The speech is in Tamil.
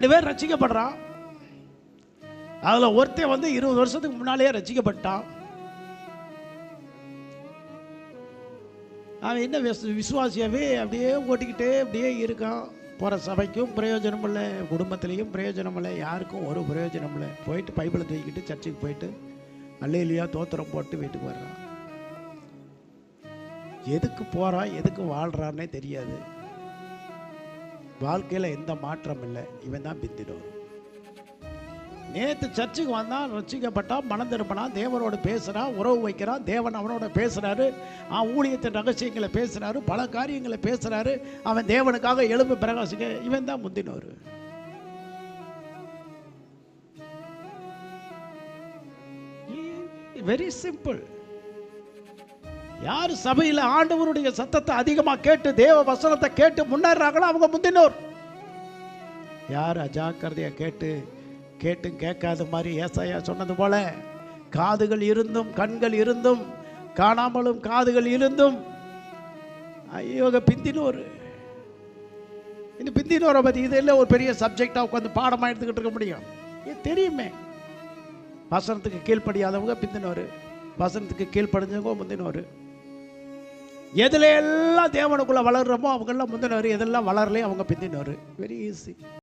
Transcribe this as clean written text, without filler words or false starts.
2 பேர் ரட்சிக்கப்படுறான். அதில் ஒருத்தன் 20 வருஷத்துக்கு முன்னாலேயே ரட்சிக்கப்பட்டான். அவன் என்ன விசுவாசியாவே அப்படியே ஓட்டிக்கிட்டே அப்படியே இருக்கான். போகிற சபைக்கும் பிரயோஜனம் இல்லை, குடும்பத்திலையும் பிரயோஜனம் இல்லை, யாருக்கும் ஒரு பிரயோஜனம் இல்லை. போயிட்டு பைபிளை தூக்கிட்டு சர்ச்சுக்கு போயிட்டு அல்லேலூயா தோத்திரம் போட்டு வீட்டுக்கு வர்றான். எதுக்கு போகிறான், எதுக்கு வாழ்கிறான்னே தெரியாது. வாழ்க்கையில் எந்த மாற்றம் இல்லை. இவன் தான் பிந்தினோர். நேற்று சர்ச்சுக்கு வந்தான், ரட்சிக்கப்பட்டான், மனம் திரும்பினான், தேவனோடு பேசுகிறான், உறவு வைக்கிறான், தேவன் அவனோட பேசுகிறாரு, ஊழியத்தின் ரகசியங்களை பேசுகிறாரு, பல காரியங்களை பேசுகிறாரு. அவன் தேவனுக்காக எழும்பு பிரகாசிக்க. இவன் தான் முந்தினோர். Very simple. யார் சபையில் ஆண்டவருடைய சத்தத்தை அதிகமாக கேட்டு தேவ வசனத்தை கேட்டு முன்னேறாங்களோ அவங்க முந்தினோர். யார் அஜாக்கிரதையாக கேட்டும் கேட்காத மாதிரி ஏசாயா சொன்னது போல காதுகள் இருந்தும் கண்கள் இருந்தும் காணாமலும் காதுகள் இருந்தும் ஐயோ பிந்தினோர். இந்த பிந்தினோரை பற்றி இதில் ஒரு பெரிய சப்ஜெக்டாக உட்காந்து பாடமாக எடுத்துக்கிட்டு இருக்க முடியும்? தெரியுமே. வசனத்துக்கு கீழ்ப்படியாதவங்க பிந்தினோர், வசனத்துக்கு கீழ்ப்படிஞ்சவங்க முந்தினோர். எதுல எல்லாம் தேவனுக்குள்ள வளர்றோமோ அவங்கெல்லாம் முந்தினோர், எதெல்லாம் வளரலையும் அவங்க பிந்தினோர். Very easy.